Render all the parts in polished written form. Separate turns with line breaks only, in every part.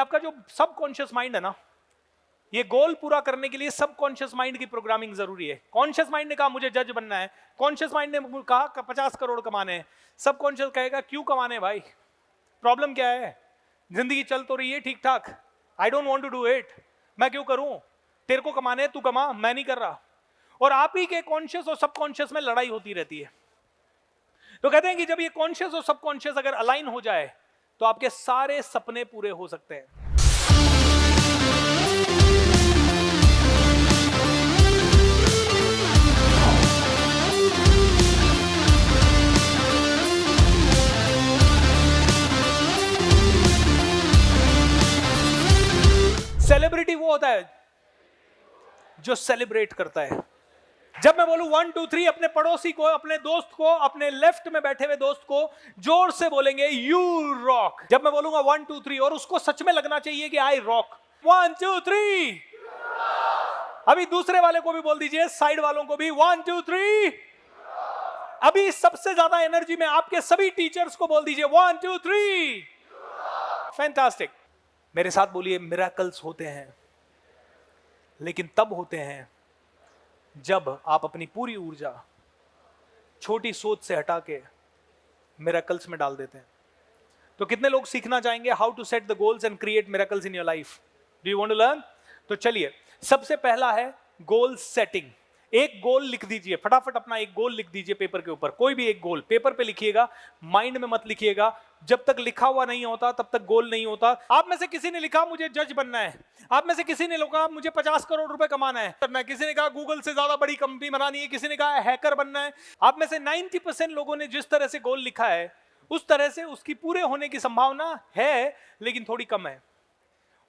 आपका जो subconscious mind है ना, ये गोल पूरा करने के लिए सबकॉन्शियस माइंड की प्रोग्रामिंग जरूरी है। कॉन्शियस माइंड ने कहा मुझे जज बनना है, कॉन्शियस माइंड ने कहा 50 करोड़ कमाने हैं, सबकॉन्शियस कहेगा क्यों कमाने भाई, प्रॉब्लम क्या है, जिंदगी चल तो रही है ठीक ठाक, I don't want to do it, मैं क्यों करूं, तेरे को कमाने तू कमा, मैं नहीं कर रहा। और आप ही के कॉन्शियस और सबकॉन्शियस में लड़ाई होती रहती है। तो कहते हैं कि जब ये कॉन्शियस और सबकॉन्शियस अगर अलाइन हो जाए तो आपके सारे सपने पूरे हो सकते हैं। सेलिब्रिटी वो होता है जो सेलिब्रेट करता है। जब मैं बोलूं 1 2 3, अपने पड़ोसी को, अपने दोस्त को, अपने लेफ्ट में बैठे हुए दोस्त को जोर से बोलेंगे यू रॉक। जब मैं बोलूंगा 1 2 3 और उसको सच में लगना चाहिए कि आई रॉक, 1 2 3। अभी दूसरे वाले को भी बोल दीजिए, साइड वालों को भी 1 2 3। अभी सबसे ज्यादा एनर्जी में आपके सभी टीचर्स को बोल दीजिए 1 2 3। फैंटास्टिक। मेरे साथ बोलिए, मिरेकल्स होते हैं लेकिन तब होते हैं जब आप अपनी पूरी ऊर्जा छोटी सोच से हटा के मिरेकल्स में डाल देते हैं। तो कितने लोग सीखना चाहेंगे how to set the goals and create miracles in your life? Do you want to learn? तो चलिए, सबसे पहला है गोल सेटिंग। एक गोल लिख दीजिए, फटाफट अपना एक गोल लिख दीजिए पेपर के ऊपर। कोई भी एक गोल पेपर पे लिखिएगा, माइंड में मत लिखिएगा। जब तक लिखा हुआ नहीं होता तब तक गोल नहीं होता। आप में से किसी ने लिखा मुझे जज बनना है, आप में से किसी ने लिखा मुझे 50 करोड़ रुपए कमाना है, किसी ने कहा गूगल से ज्यादा बड़ी कंपनी बनानी है, किसी ने कहा हैकर बनना है। आप में से 90% लोगों ने जिस तरह से गोल लिखा है उस तरह से उसकी पूरे होने की संभावना है, लेकिन थोड़ी कम है।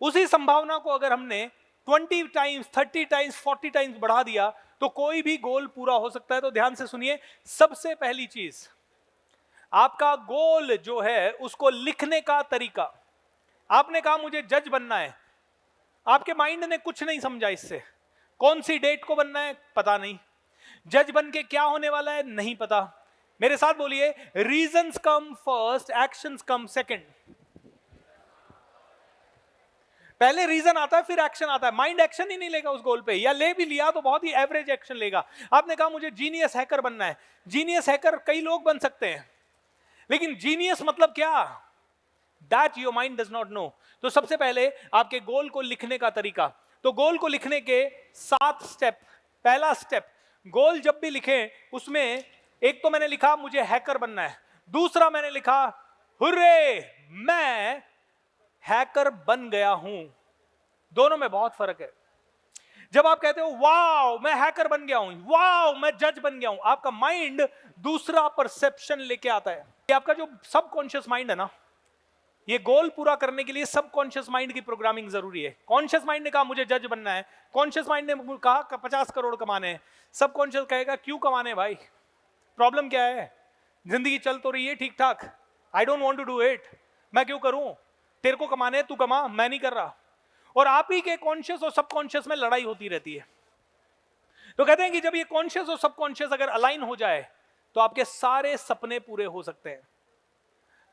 उसी संभावना को अगर हमने 20 टाइम्स, 30 टाइम्स, 40 टाइम्स बढ़ा दिया तो कोई भी गोल पूरा हो सकता है। तो ध्यान से सुनिए, सबसे पहली चीज, आपका गोल जो है उसको लिखने का तरीका। आपने कहा मुझे जज बनना है, आपके माइंड ने कुछ नहीं समझा इससे। कौन सी डेट को बनना है पता नहीं, जज बन के क्या होने वाला है नहीं पता। मेरे साथ बोलिए, रीजंस कम फर्स्ट, एक्शंस कम सेकंड। पहले रीजन आता है फिर एक्शन आता है। माइंड एक्शन ही नहीं लेगा उस गोल पे, या ले भी लिया तो बहुत ही एवरेज एक्शन लेगा। आपने कहा मुझे जीनियस हैकर बनना है, जीनियस हैकर कई लोग बन सकते हैं, लेकिन जीनियस मतलब क्या, that your mind does not know. तो सबसे पहले आपके गोल को लिखने का तरीका। तो गोल को लिखने के 7 स्टेप। पहला स्टेप, गोल जब भी लिखें उसमें एक तो मैंने लिखा मुझे हैकर बनना है, दूसरा मैंने लिखा हुर्रे मैं हैकर बन गया हूं। दोनों में बहुत फर्क है। जब आप कहते हो वाओ मैं हैकर बन गया हूं, वाओ मैं जज बन गया हूं, आपका माइंड दूसरा परसेप्शन लेके आता है। ये आपका जो सबकॉन्शियस माइंड है ना, ये गोल पूरा करने के लिए सबकॉन्शियस माइंड की प्रोग्रामिंग जरूरी है। कॉन्शियस माइंड ने कहा मुझे जज बनना है, कॉन्शियस माइंड ने कहा 50 करोड़ कमाने हैं, सबकॉन्शियस कहेगा क्यों कमाने भाई, प्रॉब्लम क्या है, जिंदगी चल तो रही है ठीक ठाक, I don't want to do it, मैं क्यों करूं, तेरे को कमाने तू कमा, मैं नहीं कर रहा। और आप ही के कॉन्शियस और सबकॉन्शियस में लड़ाई होती रहती है। तो कहते हैं कि जब ये कॉन्शियस और सबकॉन्शियस अगर अलाइन हो जाए तो आपके सारे सपने पूरे हो सकते हैं।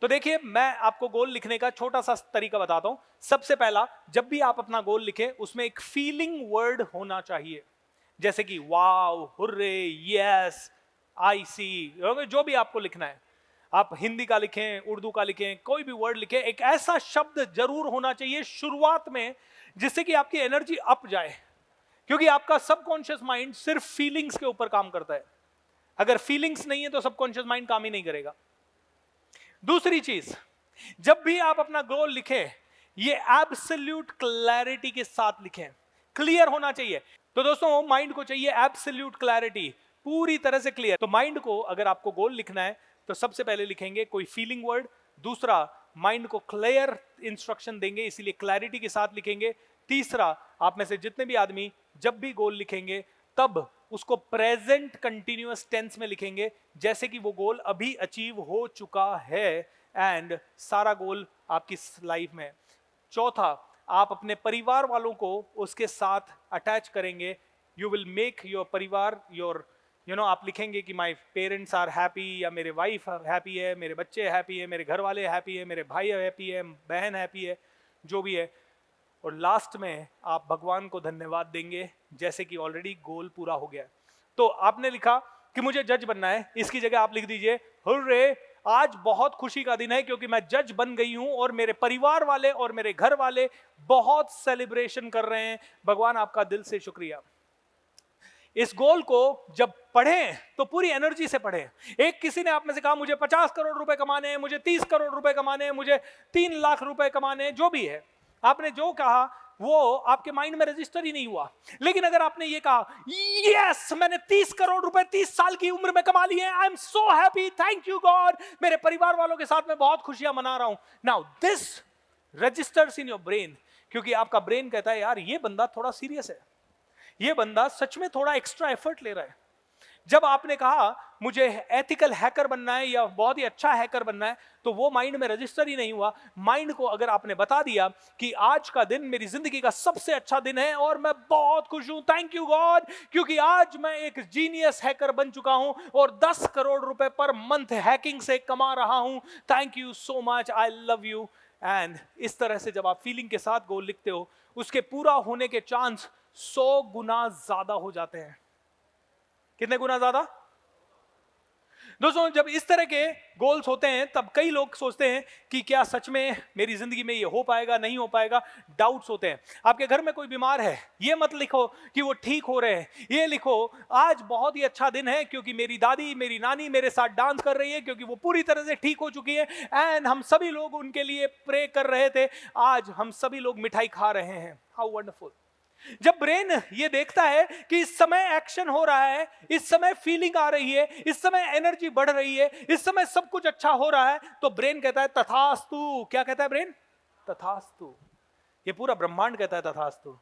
तो देखिए, मैं आपको गोल लिखने का छोटा सा तरीका बताता हूं। सबसे पहला, जब भी आप अपना गोल लिखें उसमें एक फीलिंग वर्ड होना चाहिए, जैसे कि वाओ, हुर्रे, यस, आई सी, जो भी आपको लिखना है। आप हिंदी का लिखें, उर्दू का लिखें, कोई भी वर्ड लिखें, एक ऐसा शब्द जरूर होना चाहिए शुरुआत में जिससे कि आपकी एनर्जी अप जाए, क्योंकि आपका सबकॉन्शियस माइंड सिर्फ फीलिंग्स के ऊपर काम करता है। अगर फीलिंग्स नहीं है तो सबकॉन्शियस माइंड काम ही नहीं करेगा। दूसरी चीज, जब भी आप अपना गोल लिखें ये एब्सोल्यूट क्लैरिटी के साथ लिखें, क्लियर होना चाहिए। तो दोस्तों, माइंड को चाहिए एब्सोल्यूट क्लैरिटी, पूरी तरह से क्लियर। तो माइंड को अगर आपको गोल लिखना है तो सबसे पहले लिखेंगे कोई फीलिंग वर्ड, दूसरा माइंड को क्लियर इंस्ट्रक्शन देंगे, इसीलिए क्लैरिटी के साथ लिखेंगे। तीसरा, आप में से जितने भी आदमी जब भी गोल लिखेंगे तब उसको प्रेजेंट कंटिन्यूअस टेंस में लिखेंगे, जैसे कि वो गोल अभी अचीव हो चुका है एंड सारा गोल आपकी लाइफ में। चौथा, आप अपने परिवार वालों को उसके साथ अटैच करेंगे। यू विल मेक योर परिवार योर आप लिखेंगे कि माई पेरेंट्स आर हैप्पी, या मेरे वाइफ हैप्पी है, मेरे बच्चे हैप्पी है, मेरे घर वाले हैप्पी है, मेरे भाई हैप्पी है, बहन हैप्पी है। जो भी है, और लास्ट में आप भगवान को धन्यवाद देंगे जैसे कि ऑलरेडी गोल पूरा हो गया है। तो आपने लिखा कि मुझे जज बनना है, इसकी जगह आप लिख दीजिए हुर्रे, आज बहुत खुशी का दिन है क्योंकि मैं जज बन गई हूं और मेरे परिवार वाले और मेरे घर वाले बहुत सेलिब्रेशन कर रहे हैं। भगवान आपका दिल से शुक्रिया। इस गोल को जब पढ़ें तो पूरी एनर्जी से पढ़ें। एक किसी ने आप में से कहा मुझे 50 करोड़ रुपए कमाने हैं, मुझे 30 करोड़ रुपए कमाने हैं, मुझे 3 लाख रुपए कमाने हैं, जो भी है आपने जो कहा वो आपके माइंड में रजिस्टर ही नहीं हुआ। लेकिन अगर आपने ये कहा यस मैंने 30 करोड़ रुपए 30 साल की उम्र में कमा लिए हैं, I am so happy, thank you God, मेरे परिवार वालों के साथ मैं बहुत खुशियां मना रहा हूं, now this registers in your brain, क्योंकि आपका ब्रेन कहता है यार ये बंदा थोड़ा सीरियस है, ये बंदा सच में थोड़ा एक्स्ट्रा एफर्ट ले रहा है। जब आपने कहा मुझे एथिकल हैकर बनना है या बहुत ही अच्छा हैकर बनना है, तो वो माइंड में रजिस्टर ही नहीं हुआ। माइंड को अगर आपने बता दिया कि आज का दिन मेरी जिंदगी का सबसे अच्छा दिन है और मैं बहुत खुश हूं, थैंक यू गॉड, क्योंकि आज मैं एक जीनियस हैकर बन चुका हूं और 10 करोड़ रुपए पर मंथ हैकिंग से कमा रहा हूं, thank you so much, I love you. And इस तरह से जब आप फीलिंग के साथ गोल लिखते हो, उसके पूरा होने के चांस 100 गुना ज्यादा हो जाते हैं। कितने गुना ज्यादा? दोस्तों जब इस तरह के गोल्स होते हैं तब कई लोग सोचते हैं कि क्या सच में मेरी जिंदगी में ये हो पाएगा, नहीं हो पाएगा, डाउट्स होते हैं। आपके घर में कोई बीमार है, ये मत लिखो कि वो ठीक हो रहे हैं, ये लिखो आज बहुत ही अच्छा दिन है क्योंकि मेरी दादी मेरी नानी मेरे साथ डांस कर रही है क्योंकि वो पूरी तरह से ठीक हो चुकी है एंड हम सभी लोग उनके लिए प्रे कर रहे थे, आज हम सभी लोग मिठाई खा रहे हैं। How wonderful. जब ब्रेन ये देखता है कि इस समय एक्शन हो रहा है, इस समय फीलिंग आ रही है, इस समय एनर्जी बढ़ रही है, इस समय सब कुछ अच्छा हो रहा है, तो ब्रेन कहता है तथास्तु। क्या कहता है ब्रेन? तथास्तु। ये पूरा ब्रह्मांड कहता है तथास्तु।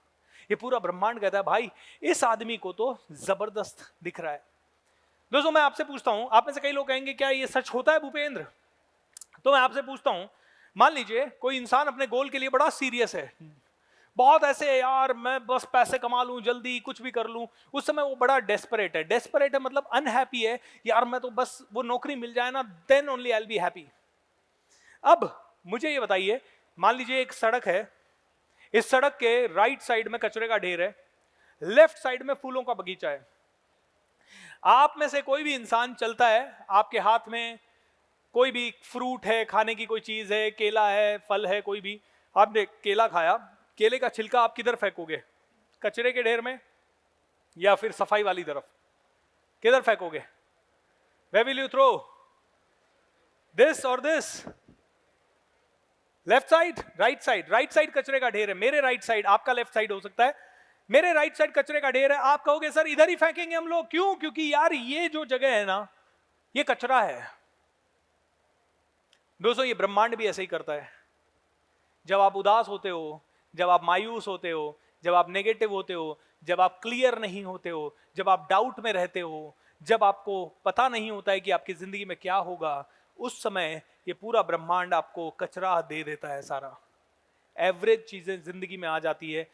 ये पूरा ब्रह्मांड कहता है भाई इस आदमी को तो जबरदस्त दिख रहा है। दोस्तों मैं आपसे पूछता हूं, आप में से कई लोग कहेंगे क्या ये सच होता है भूपेंद्र? तो मैं आपसे पूछता हूं, मान लीजिए कोई इंसान अपने गोल के लिए बड़ा सीरियस है, बहुत ऐसे यार मैं बस पैसे कमा लूं जल्दी कुछ भी कर लूं, उस समय वो बड़ा डेस्परेट है। डेस्परेट है मतलब अनहैप्पी है, यार मैं तो बस वो नौकरी मिल जाए ना, then only I will be happy. अब मुझे ये बताइए, मान लीजिए एक सड़क है, इस सड़क के राइट साइड में कचरे का ढेर है, लेफ्ट साइड में फूलों का बगीचा है। आप में से कोई भी इंसान चलता है, आपके हाथ में कोई भी फ्रूट है, खाने की कोई चीज है, केला है, फल है, कोई भी, आपने केला खाया, केले का छिलका आप किधर फेंकोगे? कचरे के ढेर में या फिर सफाई वाली तरफ? किधर फेंकोगे? Where will you throw? This or this? Left side, right side? Right side कचरे का ढेर है, मेरे राइट साइड, आपका लेफ्ट साइड हो सकता है। मेरे राइट साइड कचरे का ढेर है, आप कहोगे सर इधर ही फेंकेंगे हम लोग, क्यों? क्योंकि यार ये जो जगह है ना, ये कचरा है। दोस्तों ये ब्रह्मांड भी ऐसे ही करता है। जब आप उदास होते हो, जब आप मायूस होते हो, जब आप नेगेटिव होते हो, जब आप क्लियर नहीं होते हो, जब आप डाउट में रहते हो, जब आपको पता नहीं होता है कि आपकी जिंदगी में क्या होगा, उस समय ये पूरा ब्रह्मांड आपको कचरा दे देता है। सारा एवरेज चीजें जिंदगी में आ जाती है